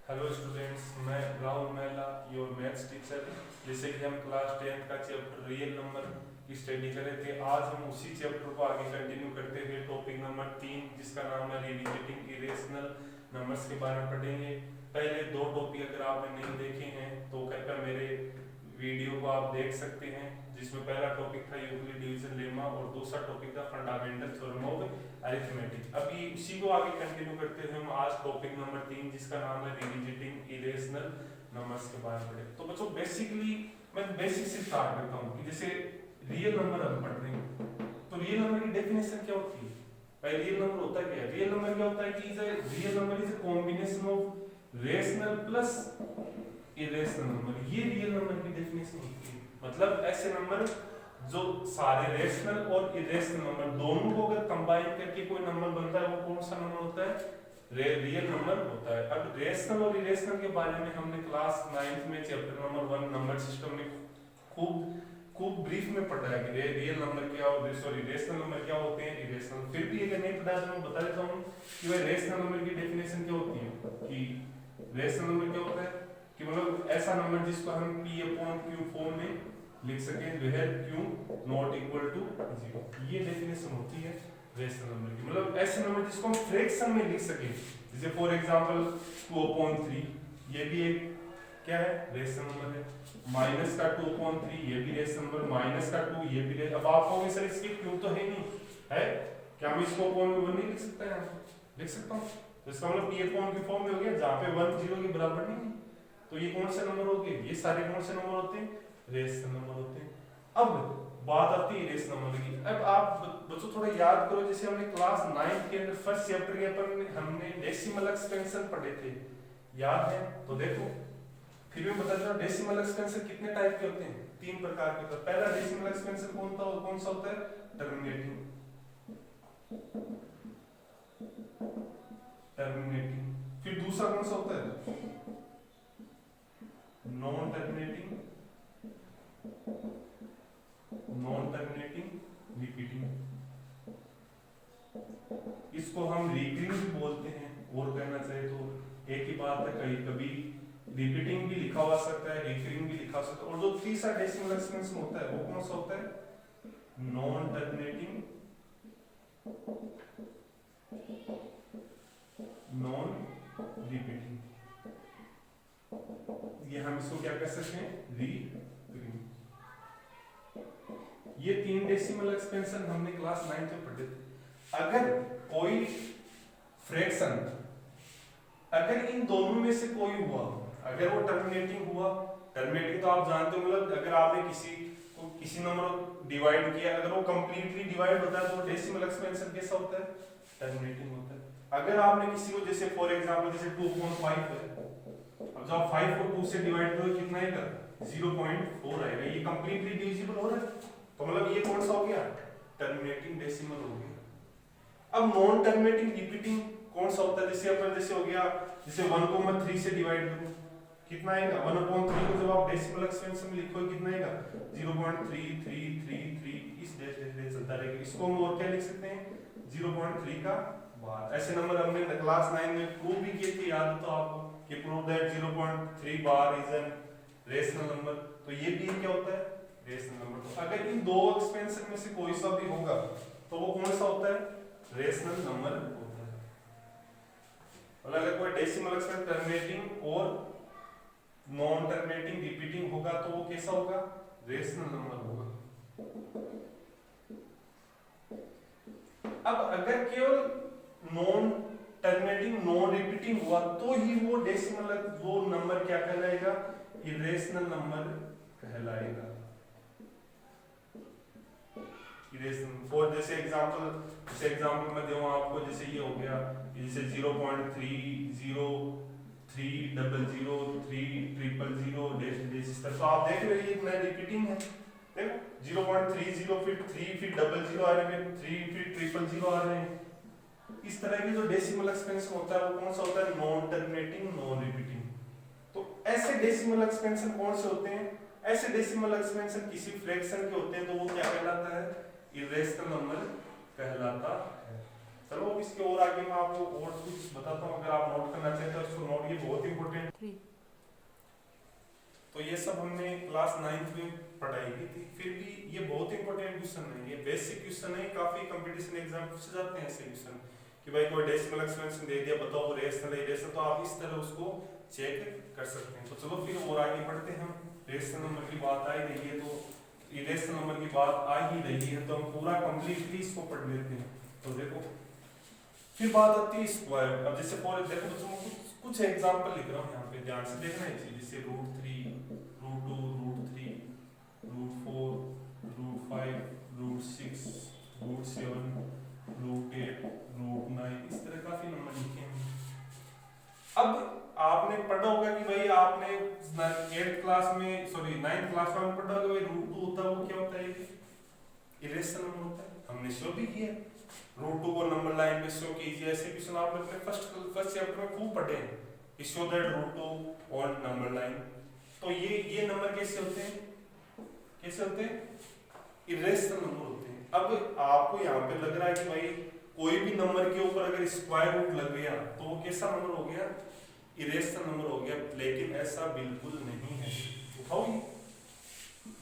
Hello students, मैं Rahul Mehla your maths teacher. जैसे कि हम क्लास 10 का चैप्टर रियल नंबर की स्टडी कर रहे थे, आज हम उसी चैप्टर को आगे कंटिन्यू करते हुए टॉपिक नंबर 3 जिसका नाम है रिविजिटिंग इरेशनल नंबर्स के बारे में पढ़ेंगे। पहले दो टॉपिक अगर आपने नहीं देखे हैं तो कृपया मेरे वीडियो को आप देख सकते हैं, जिसमें पहला टॉपिक था यूक्लिड डिवीजन लेमा और दूसरा टॉपिक था फंडामेंटल थ्योरम ऑफ अरिथमेटिक। अभी उसी को आगे कंटिन्यू करते हुए हम आज टॉपिक नंबर 3 जिसका नाम है रिविजिटिंग इरेशनल नंबर्स के बारे में पढ़े। तो बच्चों बेसिकली मैं बेसिक से स्टार्ट करता हूँ कि जैसे रियल नंबर हम पढ़ रहे हैं तो रियल नंबर की डेफिनेशन क्या होती है। भाई रियल नंबर होता क्या है? रियल नंबर क्या होता है कि real number is a combination of rational plus irrational number. ये रियल नंबर की डेफिनेशन होती है। मतलब ऐसे नंबर जो सारे रेशनल और इरेशनल नंबर दोनों को अगर कंबाइन करके कोई नंबर बनता है, वो कौन सा नंबर होता है? रियल नंबर होता है। अब रेशनल और इरेशनल के बारे में हमने क्लास 9th में चैप्टर नंबर 1 नंबर सिस्टम में खूब ब्रीफ में पढ़ा है कि रियल नंबर क्या और सॉरी रेशनल नंबर क्या होते हैं, इरेशनल। फिर भी अगर नहीं पढ़ा तो मैं बता देता हूँ कि भाई रेशनल नंबर की डेफिनेशन क्या होती है। कि रेशनल नंबर क्या होता है कि मतलब ऐसा नंबर जिसको हम p/q फॉर्म में लिख सकें where q not equal to 0। ये डेफिनेशन होती है रेशनल नंबर की। मतलब ऐसे नंबर जिसको हम फ्रैक्शन में लिख सकें, जैसे फॉर एग्जांपल 2/3, ये भी एक क्या है? रेशनल नंबर है। माइनस का 2/3 ये भी रेशनल नंबर, माइनस का 2 ये भी। अब आप कहोगे सर इसके q तो है नहीं है, क्या हम इसको अपॉन में 1 नहीं लिख सकते हैं? लिख सकता हूँ। तो इसका मतलब p/q फॉर्म में हो गया जहाँ पे 1 0 के बराबर नहीं। तो ये कौन से नंबर हो गए? ये सारे कौन से नंबर होते हैं? रेशनल नंबर होते हैं। अब बात आती है रेशनल नंबर की। अब आप बच्चों थोड़ा याद करो, जैसे हमने क्लास 9 के अंदर फर्स्ट चैप्टर के अपन हमने डेसिमल एक्सपेंशन पढ़े थे, याद है? तो देखो फिर मैं बता दूं डेसिमल एक्सपेंशन कितने टाइप के होते हैं? 3 प्रकार के होते हैं। पहला डेसिमल एक्सपेंशन कौन सा होता है? टर्मिनेटिंग। फिर दूसरा कौन सा होता है? Non terminating repeating. इसको हम रिकरिंग भी बोलते हैं, और कहना चाहे तो एक ही बात है। कहीं कभी रिपीटिंग भी लिखा हुआ सकता है, रिकरिंग भी लिखा सकता है। और जो तीसरा डेसिमल एक्सपेंशन होता है वो कौन सा होता है? Non terminating non repeating. ये हम इसको क्या कह सकते हैं? रिकरिंग। ये 3 डेसिमल एक्सपेंशन हमने क्लास 9 में पढ़े थे। अगर कोई फ्रैक्शन अगर इन दोनों में से कोई हुआ, अगर वो टर्मिनेटिंग हुआ, टर्मिनेटिंग तो आप जानते हो, मतलब अगर आपने किसी नंबर को डिवाइड किया, अगर वो कंप्लीटली डिवाइड होता है तो डेसिमल एक्सपेंशन कैसा होता है? टर्मिनेटिंग होता है। अगर आपने किसी को जैसे फॉर एग्जांपल जैसे 2.5 है, अब जब 5 को 2 से डिवाइड करो कितना आएगा? 0.4 आएगा। ये कंप्लीटली डिविजिबल हो रहा है, तो मतलब ये कौन सा हो गया? टर्मिनेटिंग डेसिमल हो गया। अब नॉन टर्मिनेटिंग रिपीटिंग कौन सा होता है? जैसे हो गया जैसे 1,3 से डिवाइड करो कितना आएगा? 1/3 को जब आप डेसिमल एक्सपेंशन में लिखोगे कितना आएगा? 0.3333 इस जैसे चलता रहेगा। इसको हम और क्या लिख सकते हैं? 0.3 का बार। ऐसे नंबर हमने क्लास 9 में प्रूव भी किए थे, याद तो आपको कि prove that 0.3 bar is an rational number. तो ये भी क्या होता है? Rational number. तो अगर इन दो एक्सपेंशन में से कोई सा भी होगा तो वो कौन सा होता है? रेशनल नंबर होता है। मतलब अगर कोई डेसिमल एक्सपेंशन टर्मिनेटिंग और नॉन टर्मिनेटिंग रिपीटिंग होगा तो वो कैसा होगा? रेशनल नंबर होगा। अब अगर केवल नॉन टर्मिनेटिंग नॉन रिपीटिंग हुआ तो ही वो डेसिमल वो नंबर क्या कहलाएगा? इरेशनल नंबर कहलाएगा। फॉर जैसे एग्जांपल मैं दूं आपको, जैसे ये हो गया जैसे 0.3003000300 तो आप देख रहे हैं ये रिपीटिंग है। देखो 0.30 फिर 3 फिर 00 आ रहे हैं, 3 फिर 000 आ रहे हैं। इस तरह की जो डेसिमल एक्सपेंशन होता है वो कौन सा होता है? Non terminating non repeating. तो ऐसे डेसिमल एक्सपेंशन कौन से होते हैं? ऐसे डेसिमल एक्सपेंशन किसी फ्रैक्शन के होते हैं तो वो क्या कहलाता है? इरेशनल नंबर कहलाता है। चलो इसके और आगे मैं आपको और कुछ बताता हूँ, अगर आप नोट करना चाहते हो इसको नोट, ये बहुत इंपॉर्टेंट। तो ये सब हमने क्लास 9th में पढ़ाई की थी, फिर भी ये बहुत इंपॉर्टेंट क्वेश्चन है, ये बेसिक क्वेश्चन है, काफी कंपटीशन एग्जाम पूछे जाते हैं ऐसे क्वेश्चन कि भाई कोई डेसिमल एक्सपेंशन दे दिया, बताओ रेशनल है रेशनल, तो आप इस तरह उसको चेक कर सकते हैं। तो चलो फिर और आगे बढ़ते हैं हम, रेशनल नंबर की बात आ ही रही है, तो इरेशनल नंबर की बात आ ही रही है तो हम पूरा कंप्लीटली इसको पढ़ लेते हैं। तो देखो फिर बात आती है स्क्वायर। अब जैसे फॉर देखो बच्चों कुछ एग्जांपल लिख रहा हूँ यहाँ पे, ध्यान से देखना है चीज, जैसे √3, √2, √3, √4, √5, √6, √7, √8, √9, इस तरह काफी नंबर लिखे हैं। अब आपने पढ़ा होगा कि भाई आपने 8th क्लास में सॉरी 9th क्लास में पढ़ा होगा भाई √2 होता है, वो क्या होता है, इरेशनल नंबर होता है, हमने शो भी किया। √2 को नंबर लाइन पे शो कीजिए, ऐसे क्वेश्चन आपने अपने फर्स्ट चैप्टर में खूब पढ़े हैं, show that √2 on number line. तो ये नंबर कैसे होते हैं, कैसे होते हैं, इरेशनल नंबर होते हैं। अब आपको यहाँ पे लग रहा है कि भाई कोई भी नंबर के ऊपर अगर स्क्वायर रूट लग गया तो वो कैसा नंबर हो गया, इरेशनल नंबर हो गया, लेकिन ऐसा बिल्कुल नहीं है। उठाओ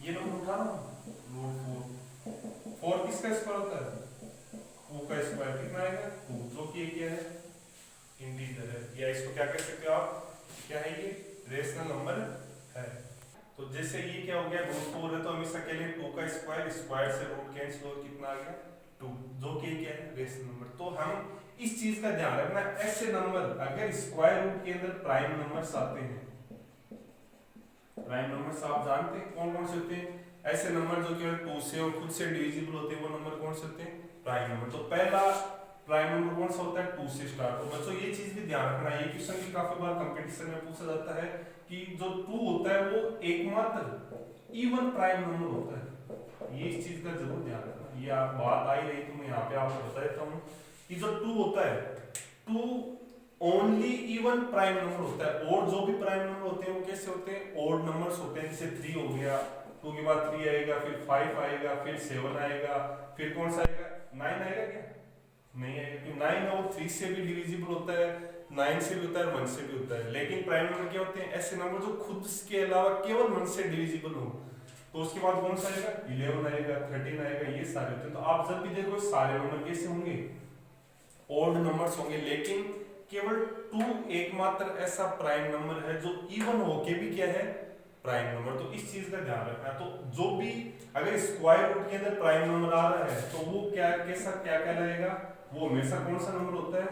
ये नंबर उठा रहा हूँ, √4 किसका स्क्वायर होता है, 2 का स्क्वायर कितना आएगा 2, जो कि क्या है इंटीजर है, या इसको क्या कह सकते हो आप, क्या है ये रेशनल नंबर है। तो जैसे ये क्या हो गया √4 है तो हमेशा के लिए 2 का स्क्वायर, स्क्वायर से रूट कैंसिल हो, कितना आ गया 2, जो कि क्या है रेशनल नंबर। तो हम इस चीज का ध्यान रखना, ऐसे नंबर अगर स्क्वायर रूट के अंदर प्राइम नंबर्स आते हैं, प्राइम नंबर्स आप जानते हैं कौन कौन से होते हैं, ऐसे नंबर जो केवल 2 से और खुद से डिविजिबल होते हैं, वो नंबर कौन से होते हैं, प्राइम नंबर। तो पहला प्राइम नंबर कौन सा होता है, 2 से स्टार्ट। तो बच्चों ये चीज भी ध्यान रखना, ये क्वेश्चन भी काफी बार कंपटीशन में पूछा जाता है कि जो 2 होता है वो एकमात्र इवन प्राइम नंबर होता है, ये इस चीज का जरूर ध्यान रखना। ये आप बात आई रही तो मैं यहाँ पे आपको बता देता हूँ कि जो 2 होता है 2 ओनली इवन प्राइम नंबर होता है, और जो भी प्राइम नंबर होते हैं वो कैसे होते हैं, ओड नंबर्स होते हैं। जैसे 3 हो गया, 2 के बाद 3 आएगा, फिर 5 आएगा, फिर 7 आएगा, फिर कौन सा आएगा 9 आएगा, क्या नहीं आएगा, क्योंकि 9 और 3 से भी डिविजिबल होता है, 9 से भी होता है, 1 से भी होता है। लेकिन प्राइम नंबर क्या होते हैं, ऐसे नंबर जो खुद के अलावा केवल 1 से डिविजिबल हो। तो उसके बाद कौन सा आएगा 11 आएगा, 13 आएगा, ये सारे होते हैं। तो आप जब भी देखो सारे नंबर कैसे होंगे, ओड नंबर्स होंगे, लेकिन केवल 2 एकमात्र ऐसा प्राइम नंबर है जो इवन होके भी क्या है प्राइम नंबर। तो इस चीज का ध्यान रखना। तो जो भी अगर स्क्वायर रूट के अंदर प्राइम नंबर आ रहा है तो वो क्या कैसा क्या कहलाएगा, वो हमेशा कौन सा नंबर होता है,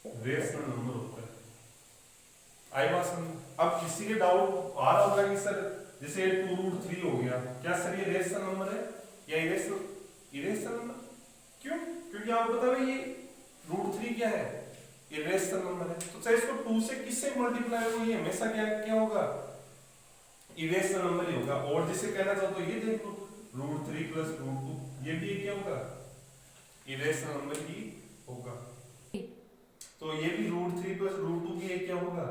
इरेशनल नंबर होता है। आई बात समझ। अब किसी के डाउट आ रहा होगा कि सर जैसे 2√3 हो गया, क्या सर ये रेशनल नंबर है या इरेशनल नंबर, क्यों, क्योंकि आपको पता है ये √3 क्या है, इरेशनल नंबर है। तो चाहे इसको 2 से किससे मल्टीप्लाई हो, ये हमेशा क्या क्या होगा, इरेशनल नंबर ही होगा। और जिसे कहना चाहते हो ये देखो √3 + √2, ये भी क्या होगा, इरेशनल नंबर ही होगा। तो ये भी √3 + √2 भी क्या होगा,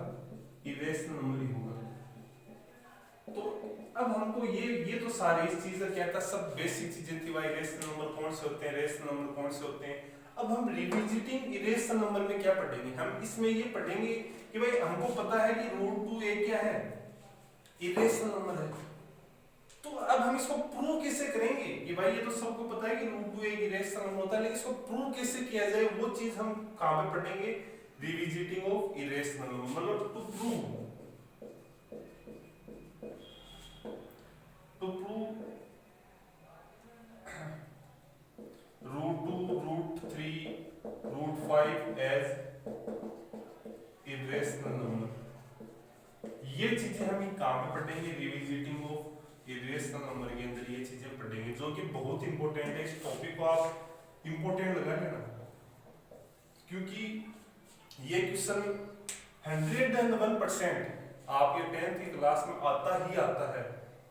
इरेशनल नंबर ही होगा। तो अब हमको ये तो सारी इस चीज का क्या था, सब बेसिक चीजें थी भाई, रेशनल नंबर कौन से होते हैं, रेशनल नंबर कौन से होते हैं। अब हम रिविजिटिंग इरेशनल नंबर में क्या पढ़ेंगे, हम इसमें ये पढ़ेंगे कि भाई हमको पता है कि √2 एक क्या है, इरेशनल नंबर है। तो अब हम इसको प्रूव कैसे करेंगे कि भाई ये तो सबको पता है कि √2 एक इरेशनल नंबर होता है, लेकिन इसको प्रूव कैसे किया जाए वो चीज हम कहां पे पढ़ेंगे, रिविजिटिंग ऑफ इरेशनल नंबर, मतलब to prove √2, √3, √5 as irrational number. ये चीजें हम काम में पढ़ेंगे, रिविजिटिंग ऑफ इरेशनल नंबर के अंदर ये चीजें पढ़ेंगे, जो कि बहुत इंपॉर्टेंट है। इस टॉपिक को आप इंपॉर्टेंट लगा लेना, क्योंकि ये क्वेश्चन 101% आपके 10th की क्लास में आता ही आता है।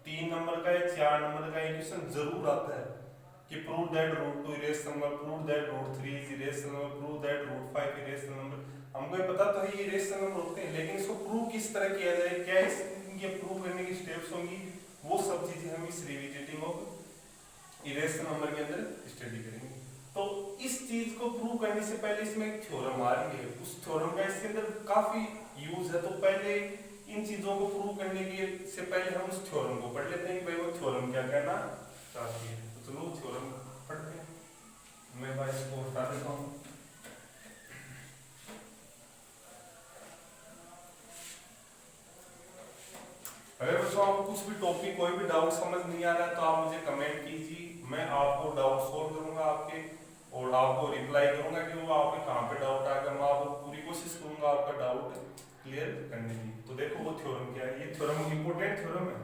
3 नंबर का या 4 नंबर का ये क्वेश्चन जरूर आता है कि prove that √2 irrational number, prove that √3 is irrational number, prove that √5 irrational number. हमको ये पता तो है ये इरेशनल नंबर होते हैं, लेकिन इसको प्रूव किस तरह किया जाए, क्या इसके प्रूव करने की स्टेप्स होंगी, वो सब चीजें हम इस रिविजिटिंग ऑफ इरेशनल नंबर के अंदर स्टडी करेंगे। तो इस चीज को प्रूव करने से पहले इसमें एक थ्योरम आ रही है, उस थ्योरम का इसके अंदर काफी यूज है। तो पहले इन चीजों को प्रूव करने के से पहले हम उस थ्योरम को पढ़ लेते हैं कि भाई वो थ्योरम क्या कहना चाहती है। तो चलो थ्योरम पढ़ते हैं। मैं भाई इसको हटा देता हूँ। अगर बच्चों आपको कुछ भी टॉपिक कोई भी डाउट समझ नहीं आ रहा है तो आप मुझे कमेंट कीजिए, मैं आपको डाउट सॉल्व करूंगा आपके, और आपको रिप्लाई करूंगा कि वो आपके कहाँ पे डाउट आ गया। मैं आपको पूरी कोशिश करूंगा आपका डाउट क्लियर करने की। तो देखो वो थ्योरम क्या है, ये थ्योरम इंपॉर्टेंट थ्योरम है,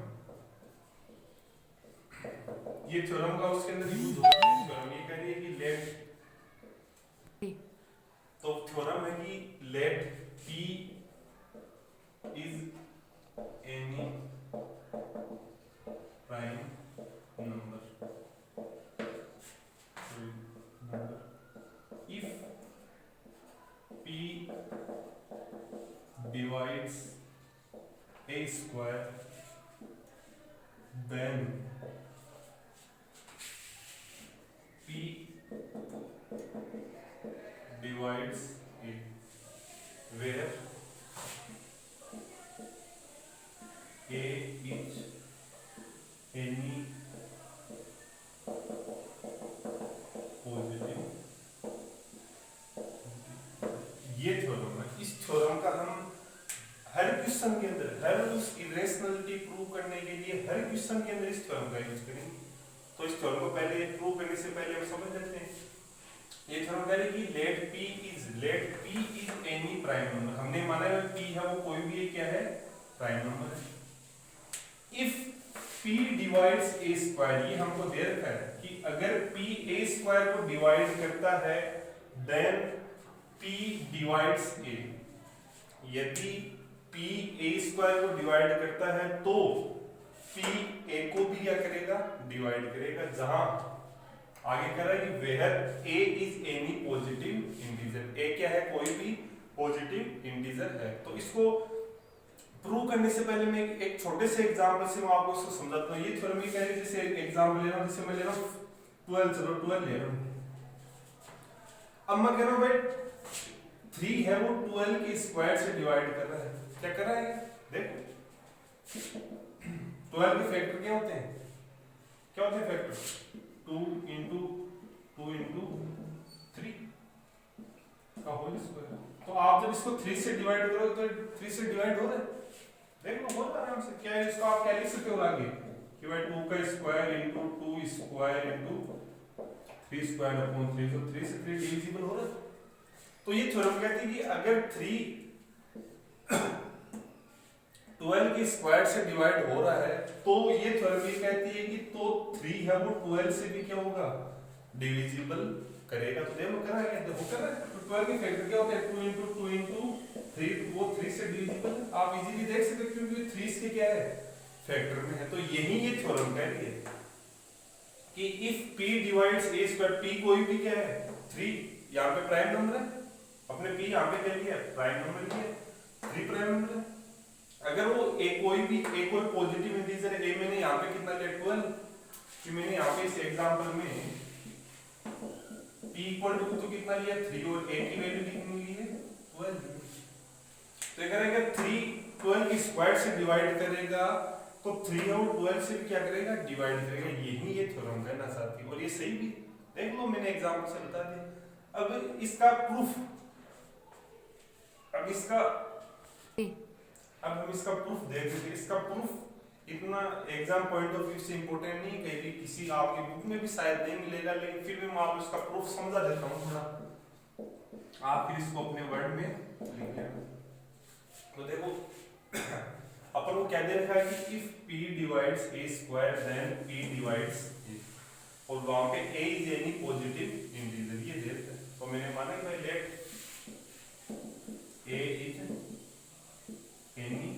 ये थ्योरम का उसके अंदर यूज होता है। थ्योरम ये कह रही है कि लेट, तो थ्योरम है कि let p is any prime number if p divides a square then p divides a, where a is any positive. ये थ्योरम है, इस थ्योरम का हम हर क्वेश्चन के अंदर, हर उस इरेशनलिटी प्रूव करने के लिए हर क्वेश्चन के अंदर इस थ्योरम का यूज करेंगे। तो इस थ्योरम को पहले प्रूव करने से पहले हम समझ लेते हैं। ये थ्योरम कह रही है कि let p is any prime number. हमने माना है p है वो कोई भी क्या है, प्राइम नंबर है। If p divides a square, ये हमको दे रखा है कि अगर p a स्क्वायर को डिवाइड करता है देन p डिवाइड्स a। यदि p a स्क्वायर को डिवाइड करता है तो p a को भी क्या करेगा, डिवाइड करेगा। जहां आगे कह रहा है कि where a is any positive integer, a क्या है, कोई भी पॉजिटिव इंटीजर है। तो इसको प्रूव करने से पहले मैं एक छोटे से एग्जांपल से मैं आपको इसको समझाता हूँ। ये थ्योरम ये कह रही है, जैसे एग्जांपल ले रहा हूँ, जैसे मैं ले रहा हूँ 12, चलो 12 ले रहा हूँ। अब मैं कह रहा हूँ भाई 3 है वो 12 के स्क्वायर से डिवाइड कर रहा है। क्या कर रहा है, देखो 12 के फैक्टर क्या होते हैं, क्या होते हैं फैक्टर, 2 into 2 into 3 का होल स्क्वायर। तो आप जब इसको 3 से डिवाइड करो तो 3 से डिवाइड हो रहा है, देख लो बहुत आराम से। क्या है इसको आप क्या लिख सकते हो आगे कि भाई 2 का square into 2 square into 3 square upon 3, तो 3 से 3 डिविजिबल हो रहा है। तो ये थ्योरम कहती है कि अगर 3 12 के स्क्वायर से डिवाइड हो रहा है तो ये थ्योरम ये कहती है कि तो 3 है वो 12 से भी क्या होगा, डिविजिबल करेगा। तो देखो कर रहा है, देखो कर रहा है। तो 12 के फैक्टर क्या होते हैं, 2 into 2 into 3, वो 3 से डिविजिबल है। आप इजीली देख सकते हैं क्योंकि 3 इसके क्या है, फैक्टर में है। तो यही ये थ्योरम कह रही है कि if p divides a square, p कोई भी क्या है 3, यहाँ पे प्राइम नंबर है, अपने p यहाँ पे क्या लिया है, प्राइम नंबर लिया है, 3 प्राइम नंबर है। अगर वो कोई पॉजिटिव इंटीजर है, a मैंने यहाँ पे कितना लिया 12, कि मैंने यहाँ पे इस एग्जांपल में p इक्वल टू तो कितना लिया 3 और a की वैल्यू कितनी ली है 12। तो अगर 3 12 के स्क्वायर से डिवाइड करेगा तो 3 और 12 से भी क्या करेगा, डिवाइड करेगा। यही ये थ्योरम कहना चाहती है और ये सही भी, देख लो मैंने एग्जांपल से बता दिया। अब इसका प्रूफ, अब हम इसका प्रूफ देख लेते हैं। इसका प्रूफ इतना एग्जाम पॉइंट ऑफ व्यू से इंपॉर्टेंट नहीं, कहीं भी किसी आपकी बुक में भी शायद नहीं मिलेगा, लेकिन फिर भी मैं आपको इसका प्रूफ समझा देता हूँ थोड़ा, आप फिर इसको अपने वर्ड में लिख लेना। तो देखो अपन को क्या दे रखा है कि if p divides a square then p divides a, और वहां पे a is any positive integer, ये दे रखा है। तो मैंने माना कि भाई let a is any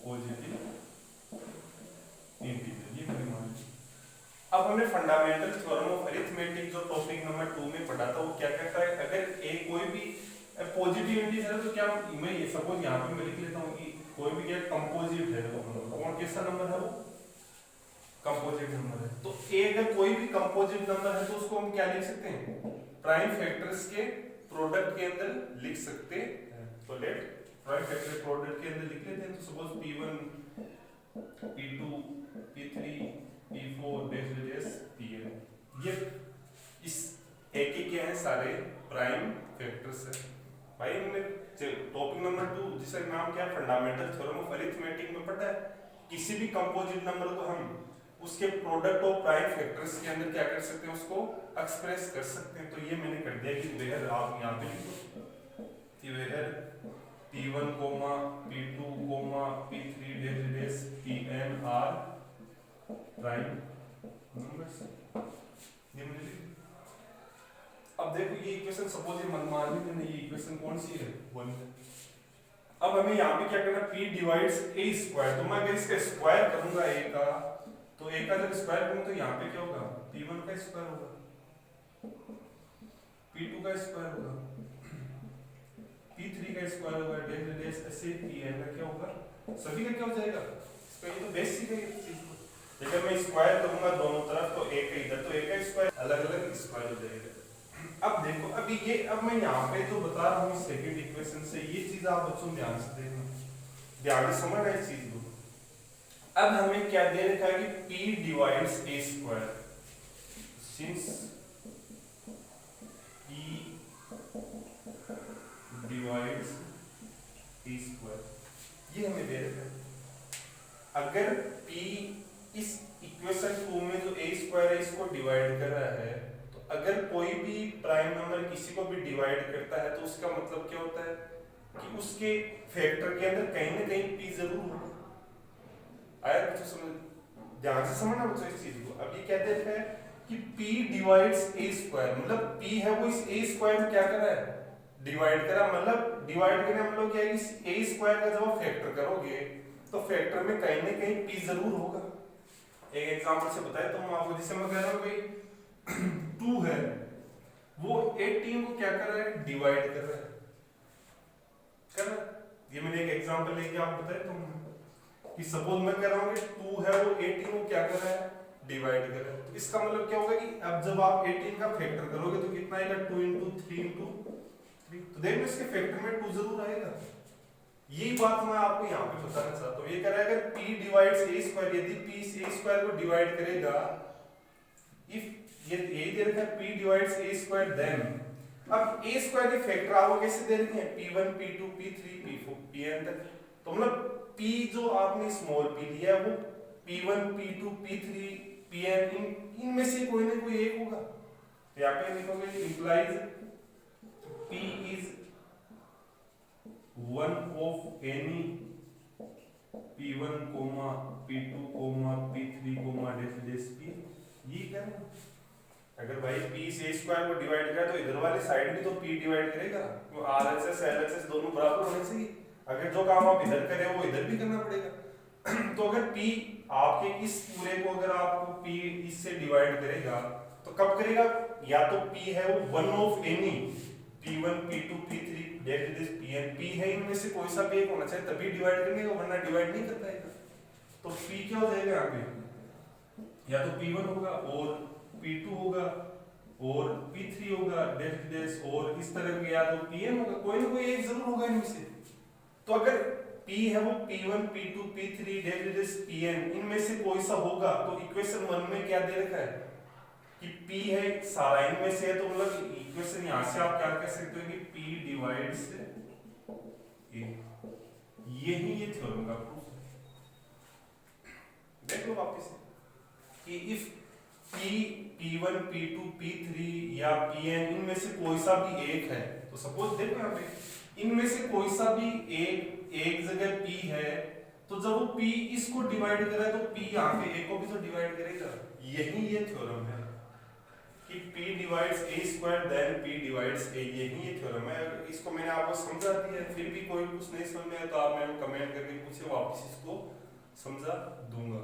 positive integer, ये मैंने मान लिया। अब हमने फंडामेंटल थ्योरम ऑफ अरिथमेटिक जो टॉपिक नंबर 2 में पढ़ा था, वो क्या कहता है, अगर a कोई भी पॉजिटिव इंटीजर है तो क्या मैं ये सपोज यहाँ पे मैं लिख लेता हूँ कि कोई भी क्या कंपोजिट है, तो कौन कैसा नंबर है वो, कंपोजिट नंबर है। तो ए अगर कोई भी कंपोजिट नंबर है तो उसको हम क्या लिख सकते हैं, प्राइम फैक्टर्स के प्रोडक्ट के अंदर लिख सकते हैं। तो लेट प्राइम फैक्टर प्रोडक्ट के अंदर लिख लेते हैं। तो suppose p1 p2 p3 p4 dash pn, ये इस ए के क्या है, सारे प्राइम फैक्टर्स है। भाई हमने टॉपिक नंबर 2 जिसका नाम क्या है, फंडामेंटल थ्योरम ऑफ अरिथमेटिक में पढ़ा है। किसी भी कंपोजिट नंबर को हम उसके प्रोडक्ट ऑफ प्राइम फैक्टर्स के अंदर क्या कर सकते हैं, उसको एक्सप्रेस कर सकते हैं। तो ये मैंने कर दिया कि वेयर, आप यहाँ पे लिखो कि where p1 p2 p3 dash pn are prime numbers. ये मैंने लिखा। अब देखो ये इक्वेशन सपोज ये मान ली मैंने, ये इक्वेशन कौन सी है, 1 है। अब हमें यहाँ पे क्या करना, p डिवाइड्स a स्क्वायर। तो मैं अगर इसका स्क्वायर करूंगा a का, तो a का जब स्क्वायर करूं तो यहाँ पे क्या होगा, p1 का स्क्वायर होगा, p2 का स्क्वायर होगा, p3 का स्क्वायर होगा, डेश ऐसे pn का क्या होगा, सभी का क्या हो जाएगा। इसका ये तो बेसिक है चीज। लेकिन मैं स्क्वायर करूंगा दोनों तरफ तो a का इधर, तो a का स्क्वायर अलग अलग स्क्वायर हो जाएगा। अब देखो अभी ये, अब मैं यहाँ पे जो बता रहा हूँ सेकंड इक्वेशन से, ये चीज आप बच्चों ध्यान से देखना, ध्यान से समझना इस चीज को। अब हमें क्या दे रखा है कि p divides a square, since p divides a square, ये हमें दे रखा है। अगर p इस इक्वेशन 2 में जो a स्क्वायर है इसको डिवाइड कर रहा है, अगर कोई भी प्राइम नंबर किसी को भी डिवाइड करता है तो उसका मतलब क्या होता है कि उसके फैक्टर के अंदर कहीं ना कहीं p जरूर होगा। आया कुछ समझ, ध्यान से समझना बच्चों इस चीज को। अब ये क्या देता है कि p डिवाइड्स a स्क्वायर, मतलब p है वो इस a स्क्वायर में क्या कर रहा है, डिवाइड कर रहा है। मतलब डिवाइड करने मतलब क्या है, इस a स्क्वायर का जब आप फैक्टर करोगे तो फैक्टर में कहीं ना कहीं p जरूर होगा। एक एग्जांपल से बताए तो मैं आपको, जैसे मैं कह रहा हूँ भाई 2 है, वो 18 को क्या कर रहा है, डिवाइड कर रहा है, कर रहा है। ये मैंने एक एग्जांपल लेके आपको बताया तो कि सपोज मैं कह रहा हूँ कि 2 है वो 18 को क्या कर रहा है, डिवाइड कर रहा है। तो इसका मतलब क्या होगा कि अब जब आप 18 का फैक्टर करोगे तो कितना आएगा, 2 × 3 × 3। तो देखो इसके फैक्टर में 2 जरूर आएगा। यही बात मैं आपको यहाँ पे बताना चाहता हूँ। ये कह रहा है अगर p डिवाइड्स a स्क्वायर, यदि p इस a स्क्वायर को डिवाइड करेगा, इफ ये यही दे रखा है p divides a square, then अब a स्क्वायर के फैक्टर आपको कैसे दे रखे हैं, p1 p2 p3 p4 pn तक। तो मतलब p जो आपने स्मॉल p लिया है वो p1 p2 p3 pn इनमें से कोई ना कोई एक होगा। तो यहाँ पे लिखोगे implies p is one of any p1 p2 p3 dash p। ये क्या है, अगर भाई p से स्क्वायर को डिवाइड करा तो इधर वाली साइड भी तो p डिवाइड करेगा, तो RHS LHS दोनों बराबर होने चाहिए। अगर जो काम आप इधर करें वो इधर भी करना पड़ेगा। तो अगर p आपके इस पूरे को अगर आपको p इससे डिवाइड करेगा तो कब करेगा, या तो p है वो one of any p1 p2 p3 pn, p है इनमें से कोई सा भी एक होना चाहिए तभी डिवाइड करने का, वरना डिवाइड नहीं कर पाएगा। तो p क्या हो जाएगा यहाँ पे, या तो p1 होगा और p2 होगा और p3 होगा डेश, और इस तरह के या तो pn होगा, कोई ना कोई एक जरूर होगा इनमें से। तो अगर p है वो p1 p2 p3 dash pn इनमें से कोई सा होगा, तो इक्वेशन 1 में क्या दे रखा है कि p है सारा इनमें से है, तो मतलब इक्वेशन यहाँ से आप क्या कह सकते हो कि p डिवाइड्स a। यही ये थ्योरम का प्रूफ है। देख लो वापस कि if p p1 p2 p3 या pn इनमें से कोई सा भी एक है, तो सपोज देखो यहाँ पे इनमें से कोई सा भी एक जगह p है, तो जब वो p इसको डिवाइड करे तो p यहाँ पे a को भी तो डिवाइड करेगा। यही ये थ्योरम है कि p divides a square then p divides a, यही ये थ्योरम है। इसको मैंने आपको समझा दिया है, फिर भी कोई कुछ नहीं समझ में आया तो आप मेरे को कमेंट करके पूछे, वापस इसको समझा दूंगा।